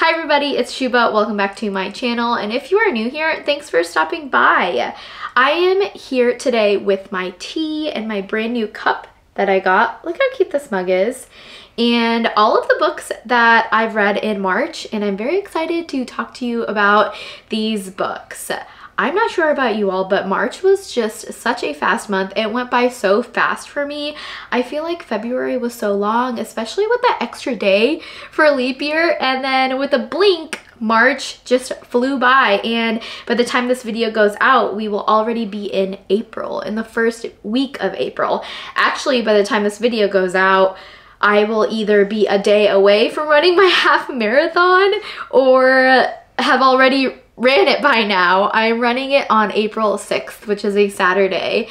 Hi everybody, it's Shuba. Welcome back to my channel, and if you are new here, thanks for stopping by. I am here today with my tea and my brand new cup that I got. Look how cute this mug is. And all of the books that I've read in March, and I'm very excited to talk to you about these books. I'm not sure about you all, but March was just such a fast month. It went by so fast for me. I feel like February was so long, especially with that extra day for leap year. And then with a blink, March just flew by. And by the time this video goes out, we will already be in April, in the first week of April. Actually, by the time this video goes out, I will either be a day away from running my half marathon or have already ran it by now. I'm running it on April 6th, which is a Saturday.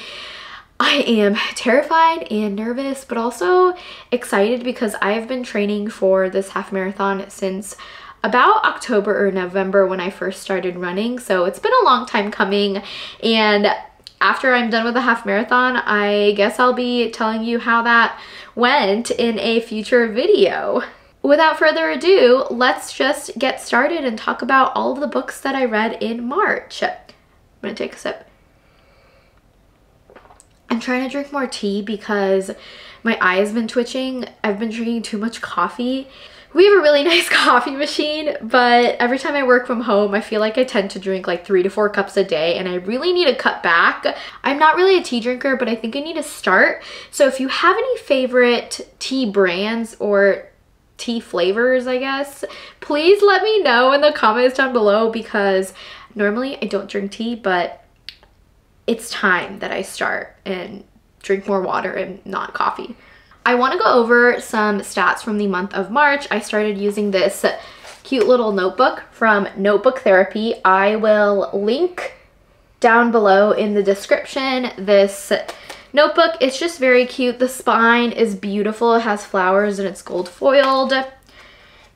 I am terrified and nervous, but also excited because I have been training for this half marathon since about October or November when I first started running. So it's been a long time coming, and after I'm done with the half marathon, I guess I'll be telling you how that went in a future video. Without further ado, let's just get started and talk about all of the books that I read in March. I'm gonna take a sip. I'm trying to drink more tea because my eye has been twitching. I've been drinking too much coffee. We have a really nice coffee machine, but every time I work from home, I feel like I tend to drink like 3 to 4 cups a day, and I really need to cut back. I'm not really a tea drinker, but I think I need to start. So if you have any favorite tea brands or tea flavors, I guess, please let me know in the comments down below, because normally I don't drink tea, but it's time that I start and drink more water and not coffee. I want to go over some stats from the month of March. I started using this cute little notebook from Notebook Therapy. I will link down below in the description this notebook. It's just very cute. The spine is beautiful. It has flowers and it's gold foiled.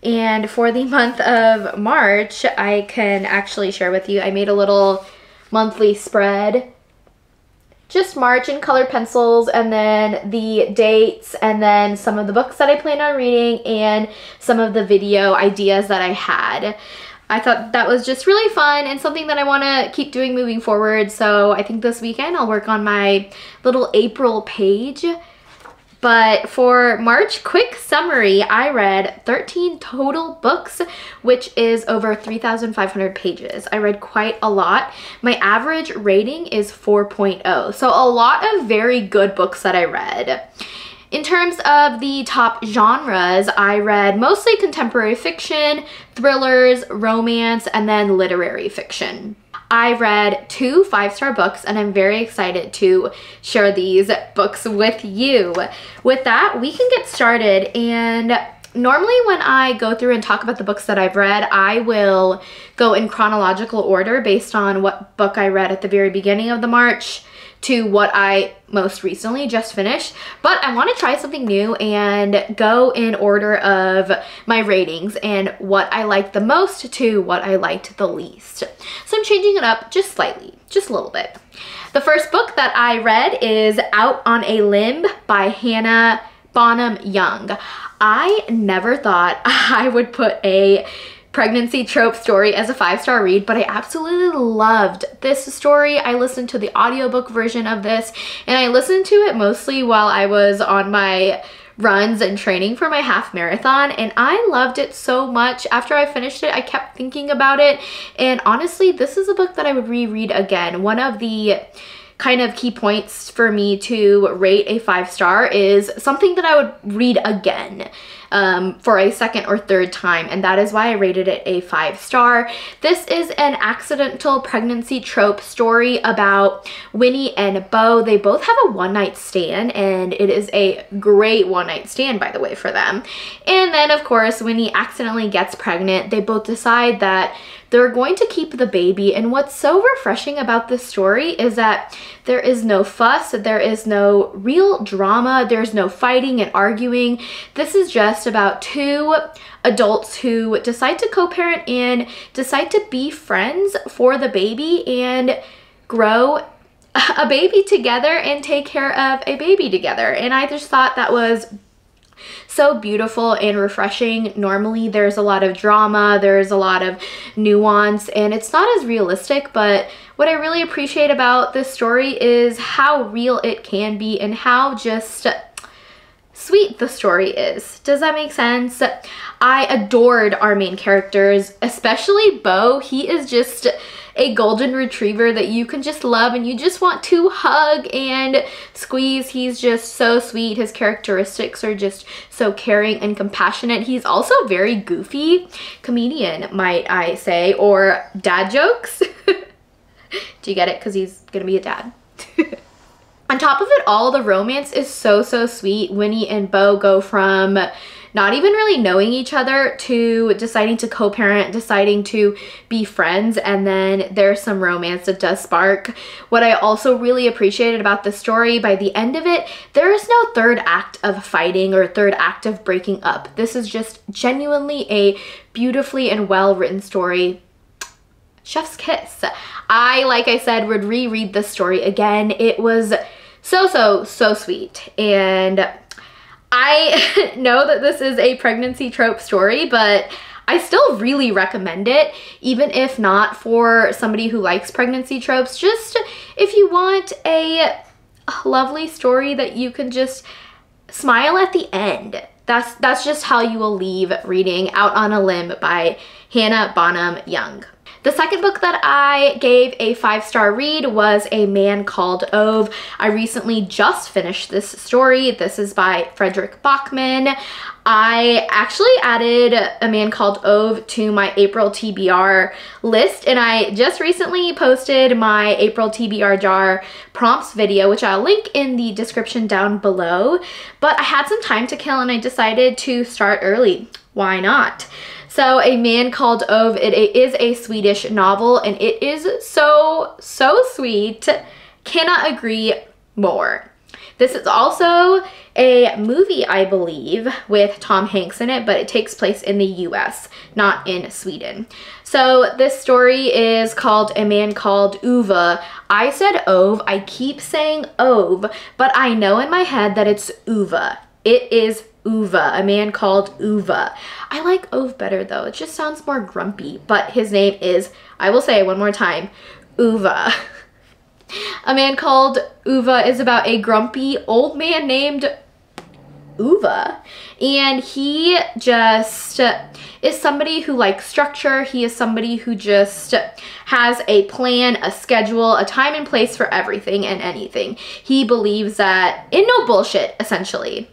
And for the month of March, I can actually share with you, I made a little monthly spread. Just March in colored pencils, and then the dates, and then some of the books that I plan on reading, and some of the video ideas that I had. I thought that was just really fun and something that I want to keep doing moving forward. So I think this weekend I'll work on my little April page. But for March, quick summary, I read 13 total books, which is over 3,500 pages. I read quite a lot. My average rating is 4.0. So a lot of very good books that I read. In terms of the top genres, I read mostly contemporary fiction, thrillers, romance, and then literary fiction. I read 2 5-star books, and I'm very excited to share these books with you. With that, we can get started. And normally when I go through and talk about the books that I've read, I will go in chronological order based on what book I read at the very beginning of the March to what I most recently just finished. But I want to try something new and go in order of my ratings and what I liked the most to what I liked the least. So I'm changing it up just slightly, just a little bit. The first book that I read is Out on a Limb by Hannah Bonam-Young. I never thought I would put a pregnancy trope story as a 5-star read, but I absolutely loved this story. I listened to the audiobook version of this, and I listened to it mostly while I was on my runs and training for my half marathon, and I loved it so much. After I finished it, I kept thinking about it, and honestly, this is a book that I would reread again. One of the kind of key points for me to rate a 5-star is something that I would read again for a second or third time, and that is why I rated it a 5-star. This is an accidental pregnancy trope story about Winnie and Bo. They both have a one-night stand, and it is a great one-night stand, by the way, for them. And then, of course, Winnie accidentally gets pregnant. They both decide that they're going to keep the baby, and what's so refreshing about this story is that there is no fuss, there is no real drama, there's no fighting and arguing. This is just about 2 adults who decide to co-parent and decide to be friends for the baby and grow a baby together and take care of a baby together. And I just thought that was So beautiful and refreshing. Normally there's a lot of drama, there's a lot of nuance, and it's not as realistic, but what I really appreciate about this story is how real it can be and how just sweet the story is. Does that make sense? I adored our main characters, especially Bo. He is just a golden retriever that you can just love and you just want to hug and squeeze. He's just so sweet. His characteristics are just so caring and compassionate. He's also very goofy comedian, might I say, or dad jokes. Do you get it? Because he's gonna be a dad. On top of it all, the romance is so sweet. Winnie and Bo go from not even really knowing each other to deciding to co-parent, deciding to be friends, and then there's some romance that does spark. What I also really appreciated about the story, by the end of it, there is no third act of fighting or third act of breaking up. This is just genuinely a beautifully and well-written story. Chef's kiss. I, like I said, would reread this story again. It was so sweet, and I know that this is a pregnancy trope story, but I still really recommend it, even if not for somebody who likes pregnancy tropes. Just if you want a lovely story that you can just smile at the end. That's just how you will leave reading Out on a Limb by Hannah Bonam-Young. The second book that I gave a 5-star read was A Man Called Ove. I recently just finished this story. This is by Fredrik Backman. I actually added A Man Called Ove to my April TBR list, and I just recently posted my April TBR jar prompts video, which I'll link in the description down below. But I had some time to kill and I decided to start early. Why not? So A Man Called Ove, it is a Swedish novel, and it is so sweet. Cannot agree more. This is also a movie, I believe, with Tom Hanks in it, but it takes place in the US, not in Sweden. So this story is called A Man Called Ove. I said Ove, I keep saying Ove, but I know in my head that it's Ove. It is Ove, A Man Called Ove. I like Ove better though, it just sounds more grumpy, but his name is, I will say it one more time, Ove. A Man Called Ove is about a grumpy old man named Ove, and he just is somebody who likes structure. He is somebody who just has a plan, a schedule, a time and place for everything and anything. He believes that in no bullshit, essentially.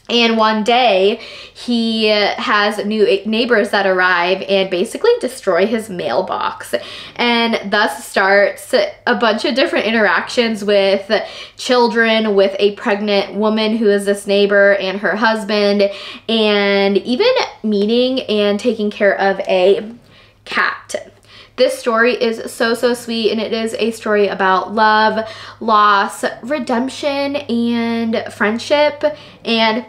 And one day he has new neighbors that arrive and basically destroy his mailbox, and thus starts a bunch of different interactions with children, with a pregnant woman who is this neighbor and her husband, and even meeting and taking care of a cat. This story is so sweet, and it is a story about love, loss, redemption, and friendship, and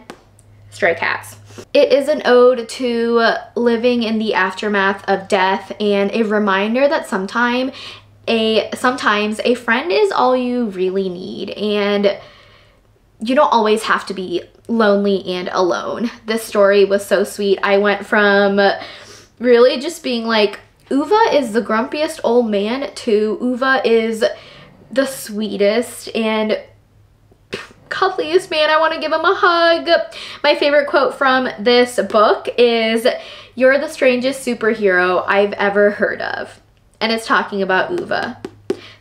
stray cats. It is an ode to living in the aftermath of death, and a reminder that sometimes a friend is all you really need, and you don't always have to be lonely and alone. This story was so sweet. I went from really just being like, Ove is the grumpiest old man to Ove is the sweetest and cuddliest man. I want to give him a hug. My favorite quote from this book is, "You're the strangest superhero I've ever heard of." And it's talking about Ove.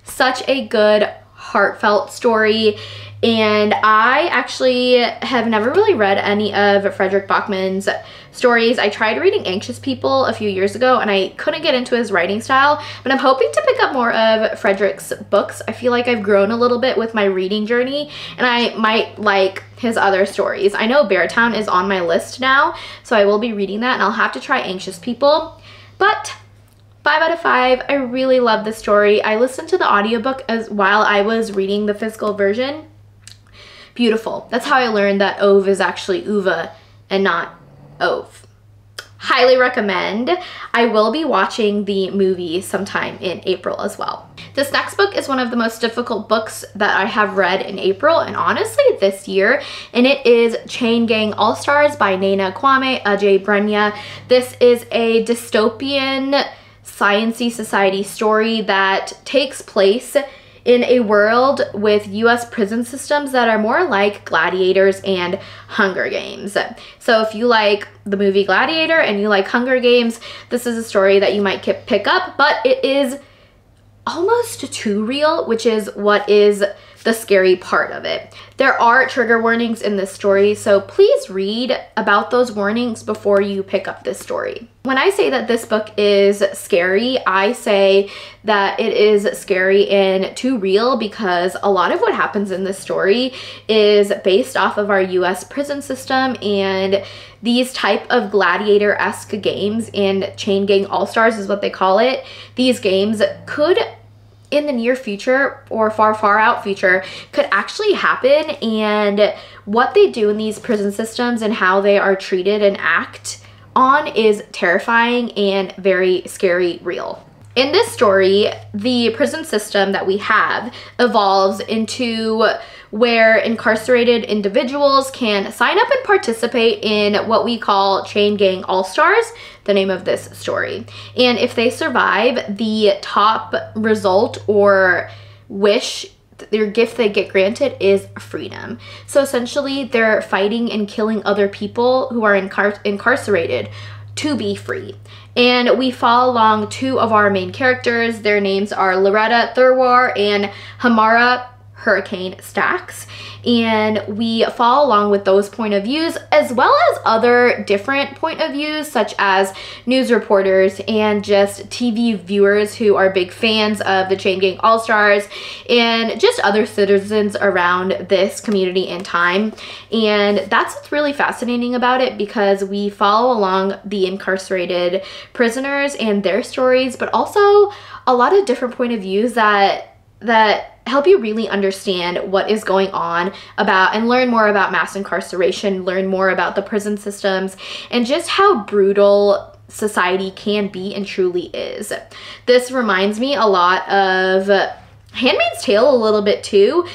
Such a good, heartfelt story. And I actually have never really read any of Fredrik Backman's stories. I tried reading Anxious People a few years ago and I couldn't get into his writing style, but I'm hoping to pick up more of Fredrik's books. I feel like I've grown a little bit with my reading journey and I might like his other stories. I know Beartown is on my list now, so I will be reading that, and I'll have to try Anxious People. But 5 out of 5, I really love this story. I listened to the audiobook while I was reading the physical version. Beautiful. That's how I learned that Ove is actually Ove and not Ove. Highly recommend. I will be watching the movie sometime in April as well. This next book is one of the most difficult books that I have read in April and honestly this year, and it is Chain Gang All-Stars by Kwame, Adjei-Brenyah. This is a dystopian science-y society story that takes place in a world with US prison systems that are more like Gladiators and Hunger Games. So if you like the movie Gladiator and you like Hunger Games, this is a story that you might pick up, but it is almost too real, which is what is the scary part of it. There are trigger warnings in this story, so please read about those warnings before you pick up this story. When I say that this book is scary, I say that it is scary and too real because a lot of what happens in this story is based off of our US prison system, and these type of gladiator-esque games, and Chain Gang All-Stars is what they call it, these games could in the near future or far out future could actually happen, and what they do in these prison systems and how they are treated and act on is terrifying and very scary real. In this story, the prison system that we have evolves into where incarcerated individuals can sign up and participate in what we call Chain Gang All-Stars, the name of this story. And if they survive, the top result or wish, their gift they get granted is freedom. So essentially, they're fighting and killing other people who are incarcerated to be free. And we follow along two of our main characters. Their names are Loretta Thurwar and Hamara Hurricane Stacks, and we follow along with those point of views as well as other different point of views such as news reporters and just TV viewers who are big fans of the Chain Gang All-Stars and just other citizens around this community and time. And that's what's really fascinating about it, because we follow along the incarcerated prisoners and their stories, but also a lot of different point of views that help you really understand what is going on about and learn more about mass incarceration, learn more about the prison systems, and just how brutal society can be and truly is. This reminds me a lot of Handmaid's Tale a little bit too,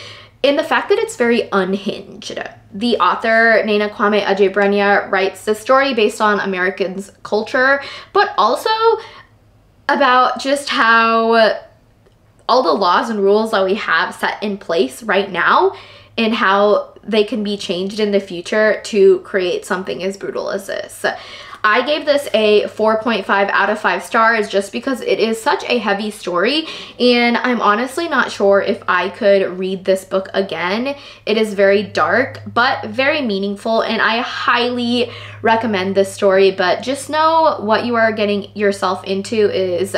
in the fact that it's very unhinged. The author, Kwame, Adjei-Brenyah, writes this story based on Americans' culture, but also about just how all the laws and rules that we have set in place right now and how they can be changed in the future to create something as brutal as this. I gave this a 4.5 out of 5 stars just because it is such a heavy story, and I'm honestly not sure if I could read this book again. It is very dark but very meaningful, and I highly recommend this story, but just know what you are getting yourself into is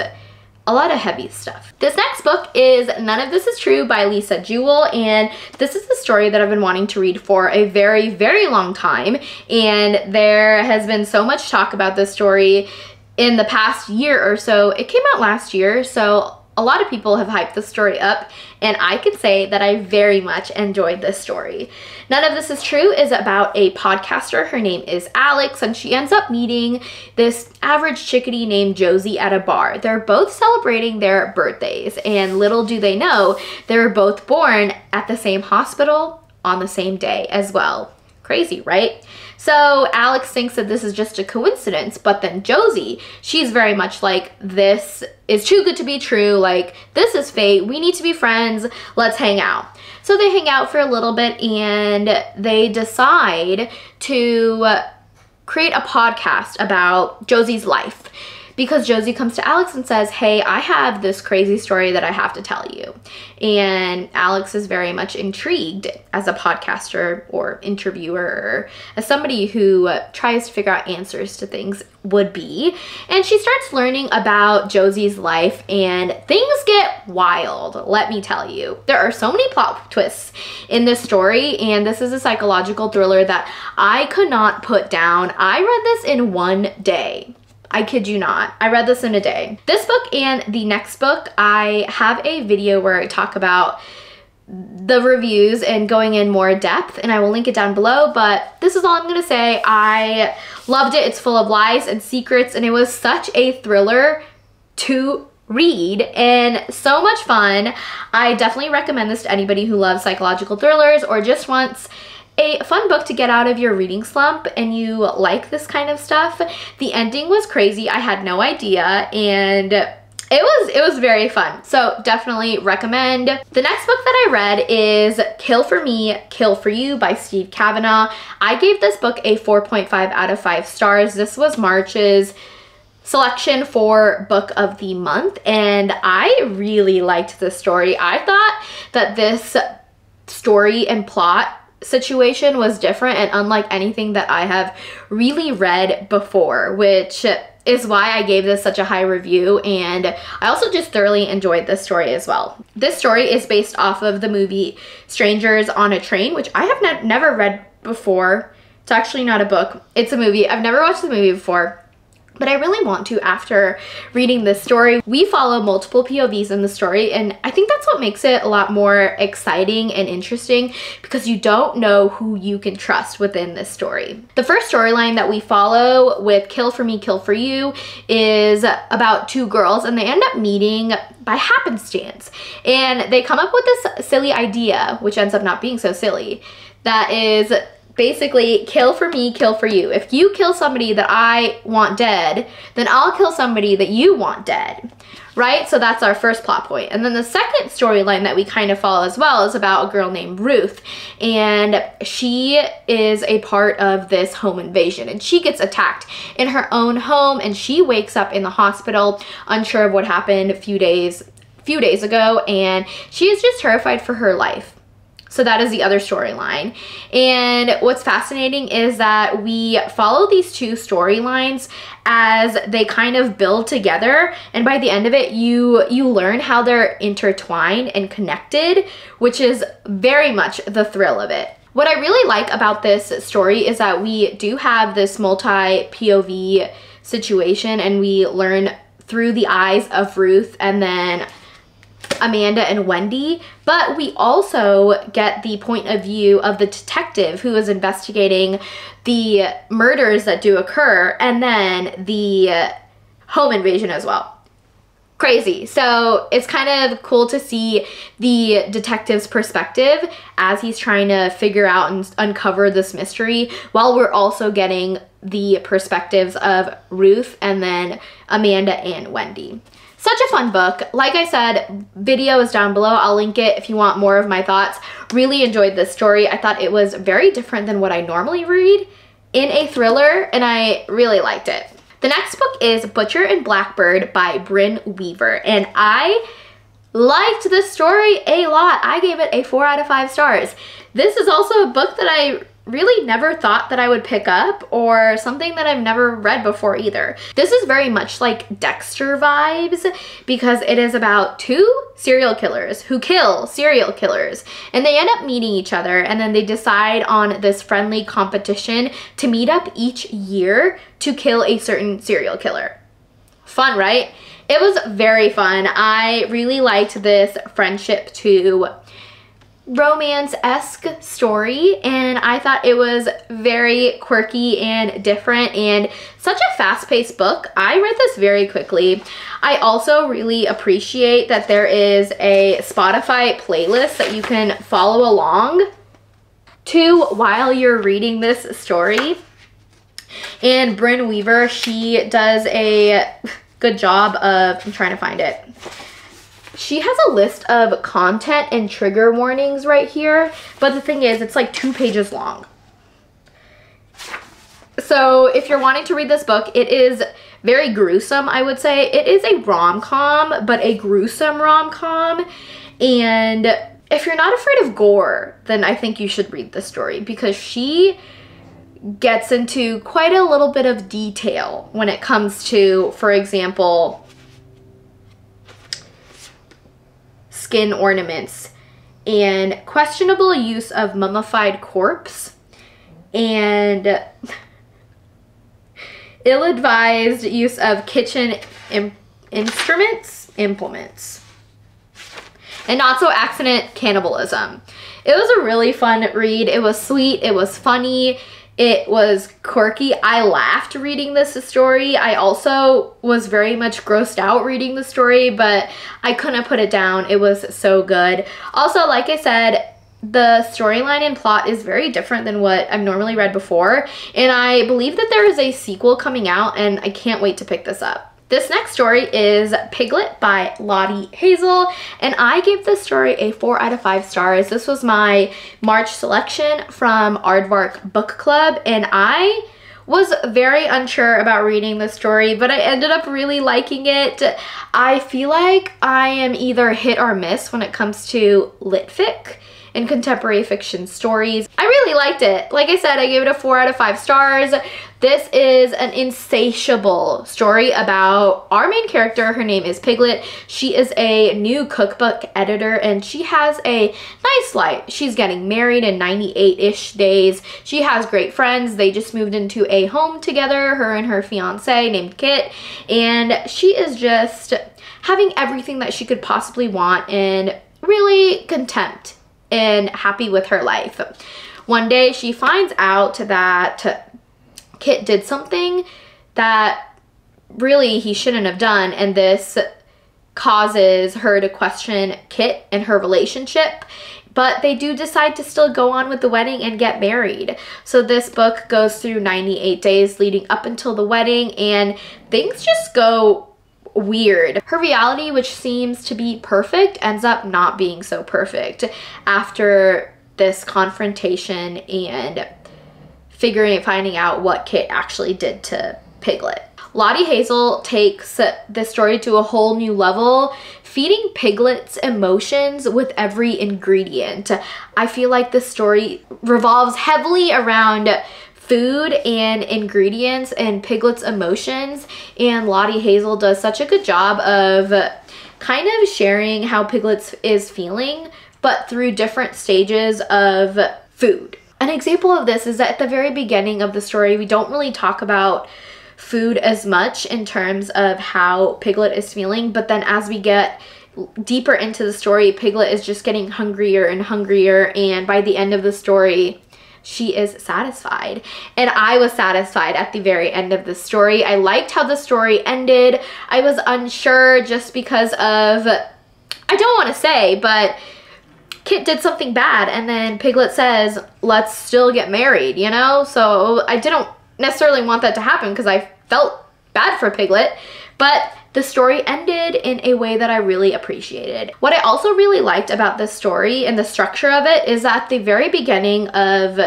a lot of heavy stuff. This next book is None of This Is True by Jewell, and this is the story that I've been wanting to read for a very long time, and there has been so much talk about this story in the past year or so. It came out last year, so a lot of people have hyped this story up, and I can say that I very much enjoyed this story. None of This Is True is about a podcaster. Her name is Alex, and she ends up meeting this average chickadee named Josie at a bar. They're both celebrating their birthdays, and little do they know, they were both born at the same hospital on the same day as well. Crazy, right? So Alex thinks that this is just a coincidence, but then Josie, she's very much like, this is too good to be true, like, this is fate, we need to be friends, let's hang out. So they hang out for a little bit, and they decide to create a podcast about Josie's life, because Josie comes to Alex and says, hey, I have this crazy story that I have to tell you. And Alex is very much intrigued as a podcaster or interviewer, or as somebody who tries to figure out answers to things would be. And she starts learning about Josie's life, and things get wild, let me tell you. There are so many plot twists in this story, and this is a psychological thriller that I could not put down. I read this in one day. I kid you not. I read this in a day. This book and the next book, I have a video where I talk about the reviews and going in more depth, and I will link it down below, but this is all I'm gonna say. I loved it. It's full of lies and secrets, and it was such a thriller to read and so much fun. I definitely recommend this to anybody who loves psychological thrillers or just wants a fun book to get out of your reading slump and you like this kind of stuff. The ending was crazy. I had no idea, and it was very fun. So definitely recommend. The next book that I read is Kill for Me, Kill for You by Steve Cavanagh. I gave this book a 4.5 out of 5 stars. This was March's selection for book of the month, and I really liked this story. I thought that this story and plot situation was different and unlike anything that I have really read before, which is why I gave this such a high review, and I also just thoroughly enjoyed this story as well. This story is based off of the movie Strangers on a Train, which I have never read before. It's actually not a book, it's a movie. I've never watched the movie before, but I really want to after reading this story. We follow multiple POVs in the story, and I think that's what makes it a lot more exciting and interesting because you don't know who you can trust within this story. The first storyline that we follow with Kill for Me, Kill for You is about 2 girls, and they end up meeting by happenstance, and they come up with this silly idea, which ends up not being so silly, that is basically kill for me, kill for you. If you kill somebody that I want dead, then I'll kill somebody that you want dead, right? So that's our first plot point. And then the second storyline that we kind of follow as well is about a girl named Ruth, and she is a part of this home invasion, and she gets attacked in her own home, and she wakes up in the hospital unsure of what happened a few days ago, and she is just terrified for her life. So that is the other storyline. And what's fascinating is that we follow these 2 storylines as they kind of build together, and by the end of it you learn how they're intertwined and connected, which is very much the thrill of it. What I really like about this story is that we do have this multi-POV situation, and we learn through the eyes of Ruth and then Amanda and Wendy, but we also get the point of view of the detective who is investigating the murders that do occur, and then the home invasion as well. Crazy. So it's kind of cool to see the detective's perspective as he's trying to figure out and uncover this mystery, while we're also getting the perspectives of Ruth and then Amanda and Wendy. Such a fun book. Like I said, video is down below. I'll link it if you want more of my thoughts. Really enjoyed this story. I thought it was very different than what I normally read in a thriller, and I really liked it. The next book is Butcher and Blackbird by Brynne Weaver, and I liked this story a lot. I gave it a 4 out of 5 stars. This is also a book that I really never thought that I would pick up, or something that I've never read before either. This is very much like Dexter vibes because it is about 2 serial killers who kill serial killers, and they end up meeting each other, and then they decide on this friendly competition to meet up each year to kill a certain serial killer. Fun, right? It was very fun. I really liked this friendship to romance-esque story, and I thought it was very quirky and different and such a fast-paced book. I read this very quickly. I also really appreciate that there is a Spotify playlist that you can follow along to while you're reading this story. And Brynne Weaver, she does a good job of, I'm trying to find it. She has a list of content and trigger warnings right here, but the thing is, it's like 2 pages long. So if you're wanting to read this book, it is very gruesome, I would say. It is a rom-com, but a gruesome rom-com. And if you're not afraid of gore, then I think you should read this story because she gets into quite a little bit of detail when it comes to, for example, skin ornaments and questionable use of mummified corpse and ill-advised use of kitchen implements. and Not So Accident Cannibalism. It was a really fun read. It was sweet, it was funny, it was quirky. I laughed reading this story. I also was very much grossed out reading the story, but I couldn't put it down. It was so good. Also, like I said, the storyline and plot is very different than what I've normally read before, and I believe that there is a sequel coming out, and I can't wait to pick this up. This next story is Piglet by Lottie Hazell, and I gave this story a 4 out of 5 stars. This was my March selection from Aardvark Book Club, and I was very unsure about reading this story, but I ended up really liking it. I feel like I am either hit or miss when it comes to lit-fic and contemporary fiction stories. I really liked it. Like I said, I gave it a 4 out of 5 stars. This is an insatiable story about our main character. Her name is Piglet. She is a new cookbook editor, and she has a nice life. She's getting married in 98-ish days. She has great friends. They just moved into a home together, her and her fiance named Kit, and she is just having everything that she could possibly want and really content and happy with her life. One day she finds out that Kit did something that really he shouldn't have done, and this causes her to question Kit and her relationship, but they do decide to still go on with the wedding and get married. So this book goes through 98 days leading up until the wedding, and things just go weird. Her reality, which seems to be perfect, ends up not being so perfect after this confrontation and finding out what Kit actually did to Piglet. Lottie Hazell takes this story to a whole new level, feeding Piglet's emotions with every ingredient. I feel like this story revolves heavily around food and ingredients and Piglet's emotions, and Lottie Hazell does such a good job of kind of sharing how Piglet is feeling, but through different stages of food. An example of this is that at the very beginning of the story, we don't really talk about food as much in terms of how Piglet is feeling, but then as we get deeper into the story, Piglet is just getting hungrier and hungrier, and by the end of the story, she is satisfied. And I was satisfied at the very end of the story. I liked how the story ended. I was unsure just because of, I don't want to say, but Kit did something bad, and then Piglet says, let's still get married, you know? So I didn't necessarily want that to happen because I felt bad for Piglet, but the story ended in a way that I really appreciated. What I also really liked about this story and the structure of it is at the very beginning of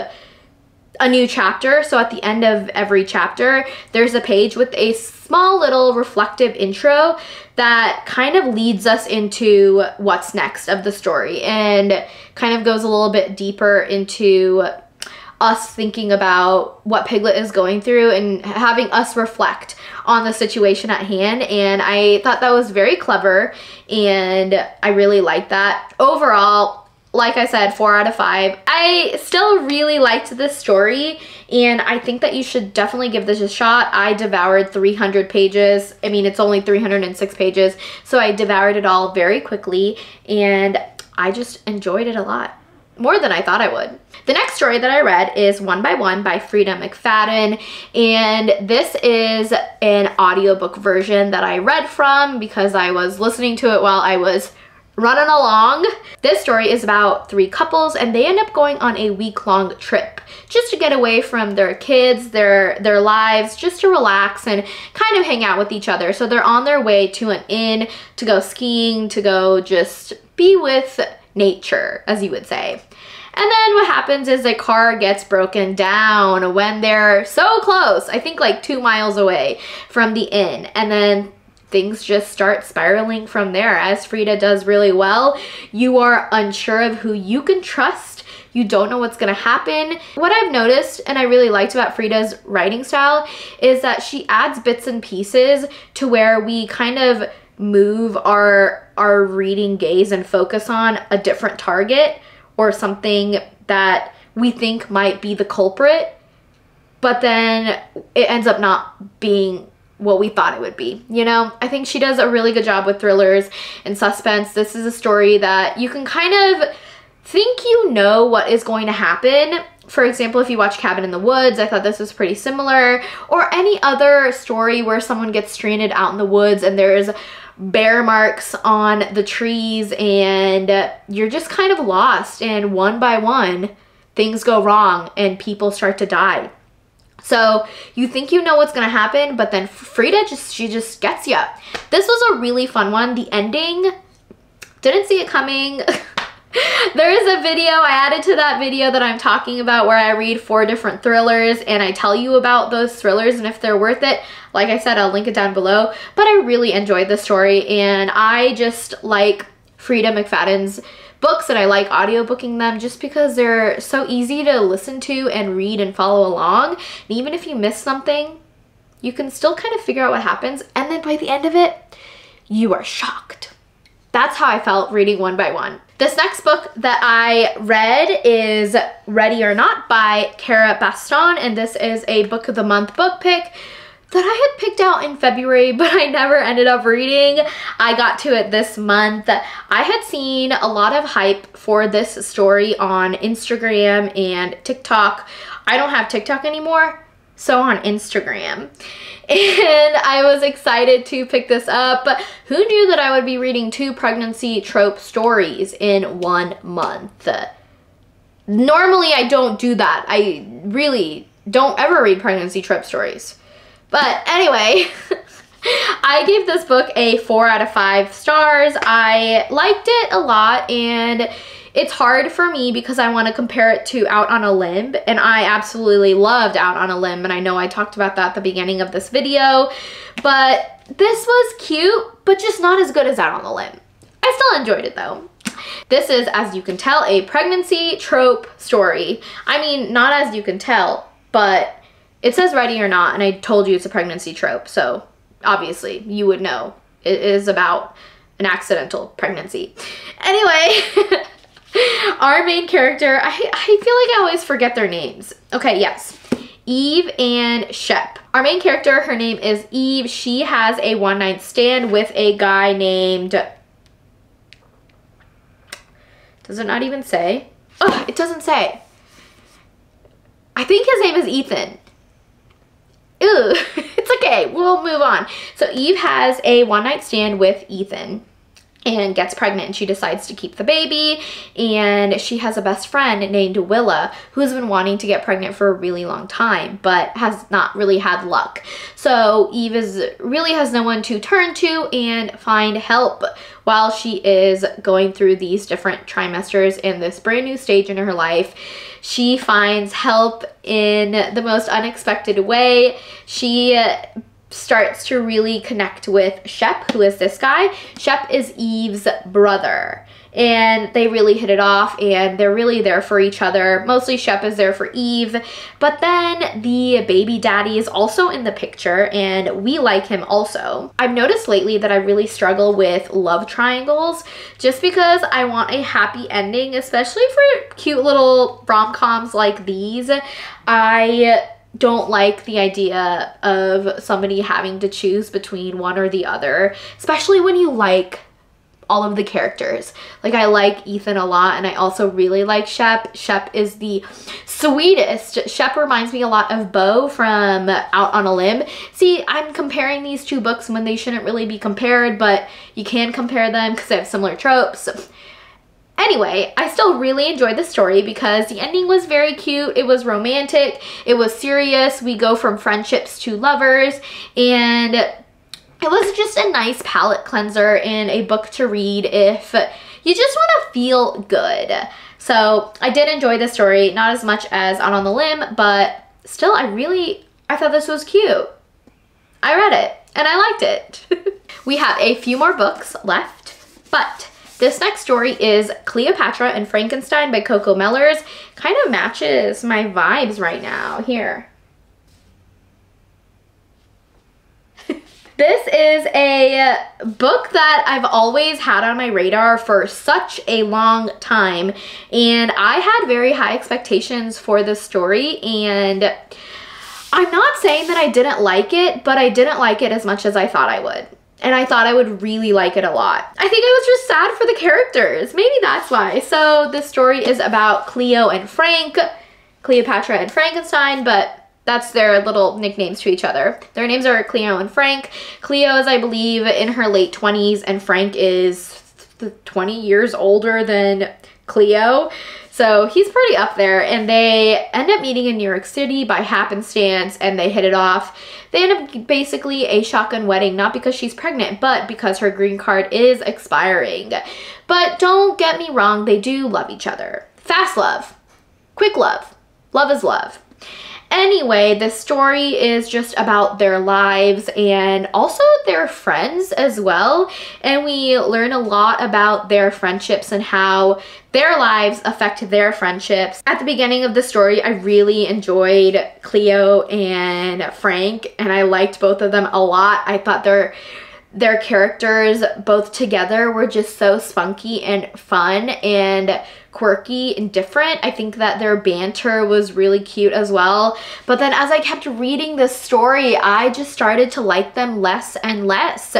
a new chapter, so at the end of every chapter, there's a page with a small little reflective intro that kind of leads us into what's next of the story and kind of goes a little bit deeper into us thinking about what Piglet is going through and having us reflect on the situation at hand, and I thought that was very clever and I really liked that. Overall, like I said, 4 out of 5. I still really liked this story, and I think that you should definitely give this a shot. I devoured 300 pages. I mean, it's only 306 pages, so I devoured it all very quickly, and I just enjoyed it a lot. More than I thought I would. The next story that I read is One by One by Freida McFadden, and this is an audiobook version that I read from because I was listening to it while I was running along. This story is about 3 couples, and they end up going on a week-long trip just to get away from their kids, their lives, just to relax and kind of hang out with each other. So they're on their way to an inn to go skiing, to go just be with nature, as you would say. And then what happens is a car gets broken down when they're so close, I think like 2 miles away from the inn, and then things just start spiraling from there, as Freida does really well. You are unsure of who you can trust. You don't know what's gonna happen. What I've noticed and I really liked about Freida's writing style is that she adds bits and pieces to where we kind of move our reading gaze and focus on a different target or something that we think might be the culprit, but then it ends up not being what we thought it would be. You know, I think she does a really good job with thrillers and suspense. This is a story that you can kind of think you know what is going to happen. For example, if you watch Cabin in the Woods, I thought this was pretty similar. Or any other story where someone gets stranded out in the woods and there's bear marks on the trees and you're just kind of lost, and one by one things go wrong and people start to die. So you think you know what's gonna happen, but then Freida she just gets you. This was a really fun one. The ending, didn't see it coming. There is a video I added to that video that I'm talking about where I read 4 different thrillers and I tell you about those thrillers and if they're worth it. Like I said, I'll link it down below. But I really enjoyed the story, and I just like Freida McFadden's books, and I like audiobooking them just because they're so easy to listen to and read and follow along. And even if you miss something, you can still kind of figure out what happens, and then by the end of it, you are shocked. That's how I felt reading one by one. This next book that I read is Ready or Not by Cara Bastone, and this is a book of the month book pick that I had picked out in February, but I never ended up reading. I got to it this month. I had seen a lot of hype for this story on Instagram and TikTok. I don't have TikTok anymore, so on Instagram. And I was excited to pick this up. Who knew that I would be reading 2 pregnancy trope stories in 1 month? Normally I don't do that. I really don't ever read pregnancy trope stories. But anyway, I gave this book a 4 out of 5 stars. I liked it a lot, and it's hard for me because I want to compare it to Out on a Limb, and I absolutely loved Out on a Limb, and I know I talked about that at the beginning of this video, but this was cute, but just not as good as Out on a Limb. I still enjoyed it though. This is, as you can tell, a pregnancy trope story. I mean, not as you can tell, but it says Ready or Not, and I told you it's a pregnancy trope, so obviously you would know it is about an accidental pregnancy. Anyway, our main character, I feel like I always forget their names. Okay, yes, Eve and Shep. Our main character, her name is Eve. She has a one-night stand with a guy named, does it not even say? Oh, it doesn't say. I think his name is Ethan. Ew, it's okay, we'll move on. So Eve has a one-night stand with Ethan and gets pregnant, and she decides to keep the baby, and she has a best friend named Willa who has been wanting to get pregnant for a really long time but has not really had luck. So Eve really has no one to turn to and find help while she is going through these different trimesters in this brand new stage in her life. She finds help in the most unexpected way. She starts to really connect with Shep, who is this guy. Shep is Eve's brother, and they really hit it off, and they're really there for each other. Mostly Shep is there for Eve, but then the baby daddy is also in the picture, and we like him also. I've noticed lately that I really struggle with love triangles just because I want a happy ending, especially for cute little rom-coms like these. I don't like the idea of somebody having to choose between one or the other, especially when you like all of the characters. Like, I like Ethan a lot, and I also really like Shep. Shep is the sweetest. Shep reminds me a lot of Beau from Out on a Limb. See, I'm comparing these 2 books when they shouldn't really be compared, but you can compare them because they have similar tropes. Anyway, I still really enjoyed the story because the ending was very cute. It was romantic. It was serious. We go from friendships to lovers, and it was just a nice palate cleanser and a book to read if you just want to feel good. So I did enjoy the story, not as much as Out on the Limb, but still I thought this was cute. I read it and I liked it. We have a few more books left, but this next story is Cleopatra and Frankenstein by Coco Mellors. Kind of matches my vibes right now. Here. This is a book that I've always had on my radar for such a long time, and I had very high expectations for this story, and I'm not saying that I didn't like it, but I didn't like it as much as I thought I would. And I thought I would really like it a lot. I think I was just sad for the characters. Maybe that's why. So this story is about Cleo and Frank, Cleopatra and Frankenstein, but that's their little nicknames to each other. Their names are Cleo and Frank. Cleo is, I believe, in her late 20s, and Frank is 20 years older than Cleo. So he's pretty up there, and they end up meeting in New York City by happenstance, and they hit it off. They end up basically a shotgun wedding, not because she's pregnant, but because her green card is expiring. But don't get me wrong, they do love each other. Fast love, quick love, love is love. Anyway, this story is just about their lives and also their friends as well. And we learn a lot about their friendships and how their lives affect their friendships. At the beginning of the story, I really enjoyed Cleo and Frank, and I liked both of them a lot. I thought their characters both together were just so spunky and fun and quirky and different. I think that their banter was really cute as well. But then as I kept reading this story, I just started to like them less and less,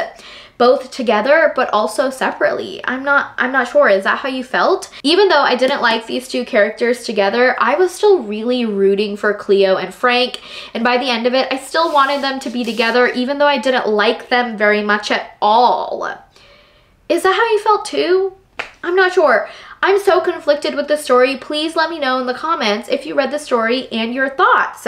both together but also separately. I'm not sure. Is that how you felt? Even though I didn't like these two characters together, I was still really rooting for Cleo and Frank, and by the end of it, I still wanted them to be together even though I didn't like them very much at all. Is that how you felt too? I'm not sure. I'm so conflicted with the story. Please let me know in the comments if you read the story and your thoughts.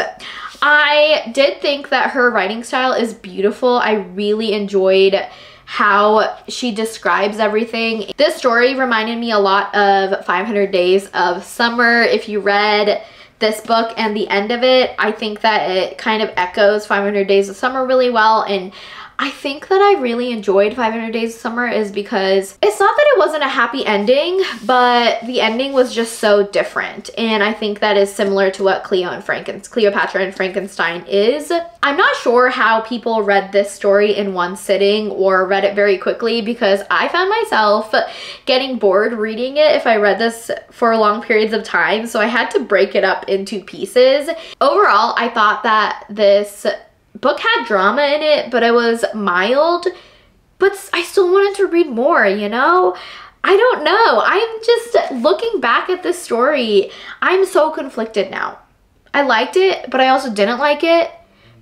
I did think that her writing style is beautiful. I really enjoyed how she describes everything. This story reminded me a lot of 500 Days of Summer. If you read this book and the end of it, I think that it kind of echoes 500 Days of Summer really well, and I think that I really enjoyed 500 Days of Summer is because it's not that it wasn't a happy ending, but the ending was just so different. And I think that is similar to what Cleopatra and Frankenstein is. I'm not sure how people read this story in one sitting or read it very quickly, because I found myself getting bored reading it if I read this for long periods of time. So I had to break it up into pieces. Overall, I thought that this book had drama in it, but it was mild, but I still wanted to read more, you know? I don't know. I'm just looking back at this story, I'm so conflicted now. I liked it, but I also didn't like it.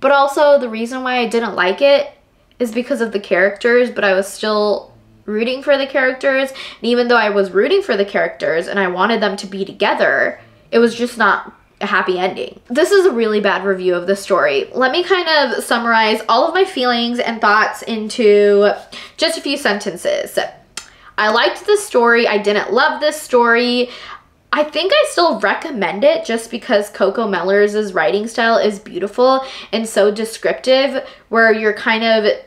But also the reason why I didn't like it is because of the characters, but I was still rooting for the characters. And even though I was rooting for the characters and I wanted them to be together, it was just not a happy ending. This is a really bad review of the story. Let me kind of summarize all of my feelings and thoughts into just a few sentences. I liked this story. I didn't love this story. I think I still recommend it just because Coco Mellors' writing style is beautiful and so descriptive, where you're kind of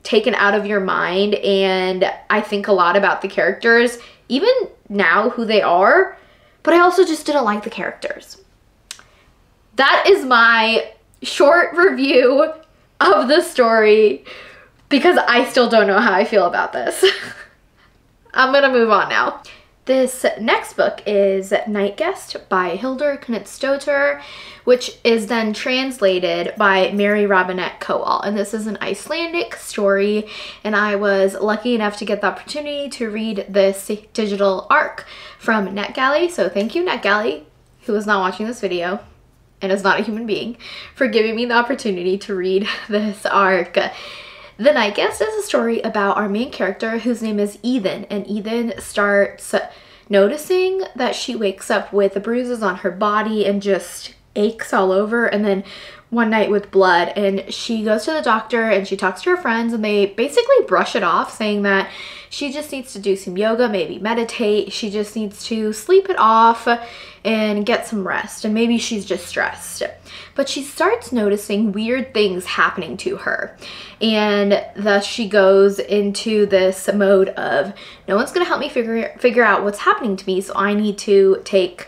taken out of your mind, and I think a lot about the characters, even now who they are, but I also just didn't like the characters. That is my short review of the story because I still don't know how I feel about this. I'm gonna move on now. This next book is Night Guest by Hildur Knútsdóttir, which is then translated by Mary Robinette Kowal. And this is an Icelandic story, and I was lucky enough to get the opportunity to read this digital arc from NetGalley. So thank you, NetGalley, who is not watching this video and is not a human being, for giving me the opportunity to read this arc. The Night Guest is a story about our main character, whose name is Ethan, and Ethan starts noticing that she wakes up with bruises on her body and just aches all over, and then one night with blood, and she goes to the doctor and she talks to her friends, and they basically brush it off, saying that she just needs to do some yoga, maybe meditate, she just needs to sleep it off and get some rest, and maybe she's just stressed. But she starts noticing weird things happening to her, and thus she goes into this mode of, no one's gonna help me figure out what's happening to me, so I need to take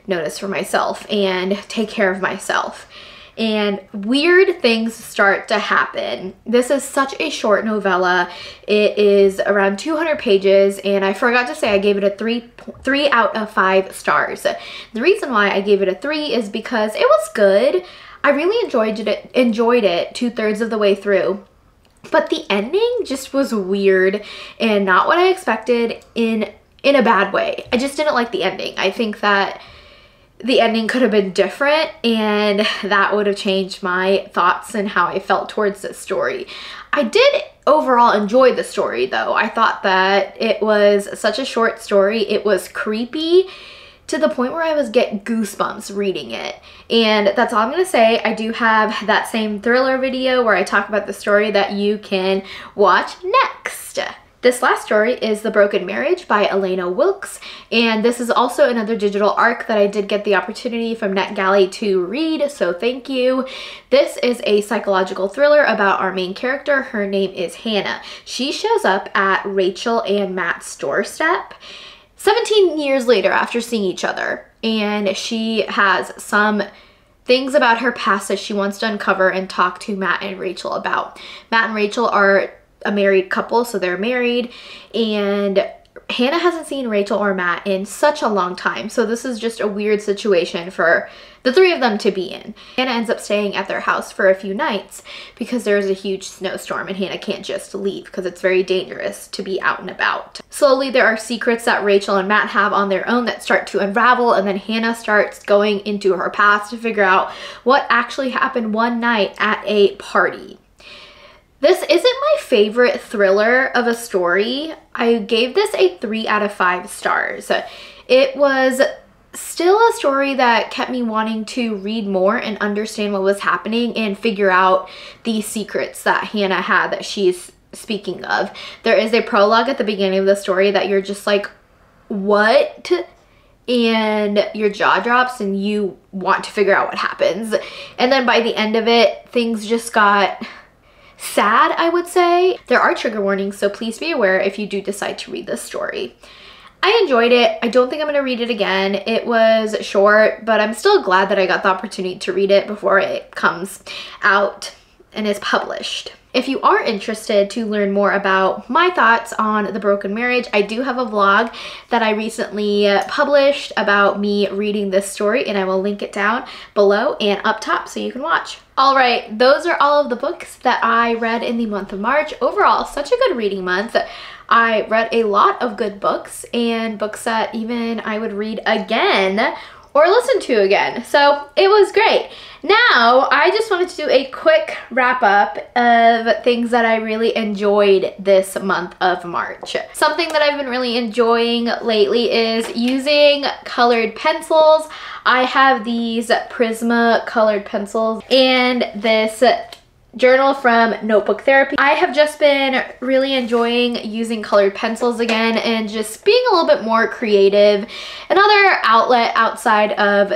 notice for myself and take care of myself. And weird things start to happen. This is such a short novella. It is around 200 pages, and I forgot to say I gave it a 3 out of 5 stars. The reason why I gave it a 3 is because it was good. I really enjoyed it 2/3 of the way through. But the ending just was weird and not what I expected in a bad way. I just didn't like the ending. I think that the ending could have been different, and that would have changed my thoughts and how I felt towards this story. I did overall enjoy the story though. I thought that it was such a short story. It was creepy to the point where I was getting goosebumps reading it. And that's all I'm gonna say. I do have that same thriller video where I talk about the story that you can watch next. This last story is The Broken Marriage by Elena Wilkes, and this is also another digital arc that I did get the opportunity from NetGalley to read, so thank you. This is a psychological thriller about our main character. Her name is Hannah. She shows up at Rachel and Matt's doorstep 17 years later after seeing each other, and she has some things about her past that she wants to uncover and talk to Matt and Rachel about. Matt and Rachel are a married couple, so they're married, and Hannah hasn't seen Rachel or Matt in such a long time, so this is just a weird situation for the three of them to be in. Hannah ends up staying at their house for a few nights because there's a huge snowstorm and Hannah can't just leave because it's very dangerous to be out and about. Slowly there are secrets that Rachel and Matt have on their own that start to unravel, and then Hannah starts going into her past to figure out what actually happened one night at a party. This isn't my favorite thriller of a story. I gave this a 3 out of 5 stars. It was still a story that kept me wanting to read more and understand what was happening and figure out the secrets that Hannah had that she's speaking of. There is a prologue at the beginning of the story that you're just like, what? And your jaw drops and you want to figure out what happens. And then by the end of it, things just got sad, I would say. There are trigger warnings, so please be aware if you do decide to read this story. I enjoyed it. I don't think I'm going to read it again. It was short, but I'm still glad that I got the opportunity to read it before it comes out and is published. If you are interested to learn more about my thoughts on The Broken Marriage, I do have a vlog that I recently published about me reading this story, and I will link it down below and up top so you can watch. All right, those are all of the books that I read in the month of March. Overall, such a good reading month. I read a lot of good books and books that even I would read again or listen to again. So it was great. Now, I just wanted to do a quick wrap up of things that I really enjoyed this month of March. Something that I've been really enjoying lately is using colored pencils. I have these Prisma colored pencils and this journal from Notebook Therapy. I have just been really enjoying using colored pencils again and just being a little bit more creative. Another outlet outside of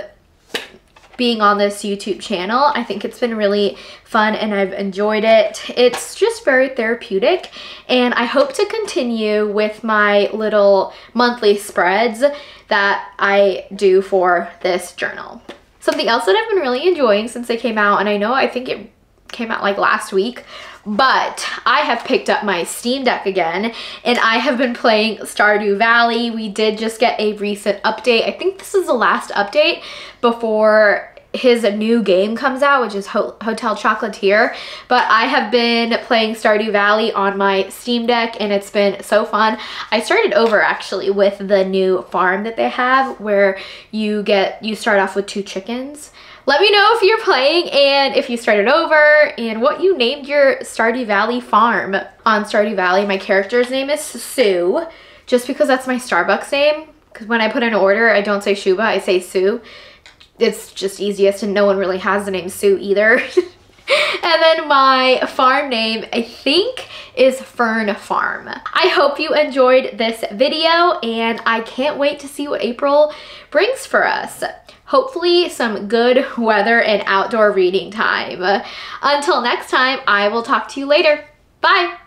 being on this YouTube channel. I think it's been really fun and I've enjoyed it. It's just very therapeutic, and I hope to continue with my little monthly spreads that I do for this journal. Something else that I've been really enjoying since they came out, and I think it came out like last week, but I have picked up my Steam Deck again and I have been playing Stardew Valley. We did just get a recent update. I think this is the last update before his new game comes out, which is Hotel Chocolatier. But I have been playing Stardew Valley on my Steam Deck and it's been so fun. I started over actually with the new farm that they have where you start off with 2 chickens. Let me know if you're playing and if you started over and what you named your Stardew Valley farm. On Stardew Valley, my character's name is Sue, just because that's my Starbucks name. Because when I put an order, I don't say Shuba, I say Sue. It's just easiest and no one really has the name Sue either. And then my farm name, I think, is Fern Farm. I hope you enjoyed this video and I can't wait to see what April brings for us. Hopefully some good weather and outdoor reading time. Until next time, I will talk to you later. Bye!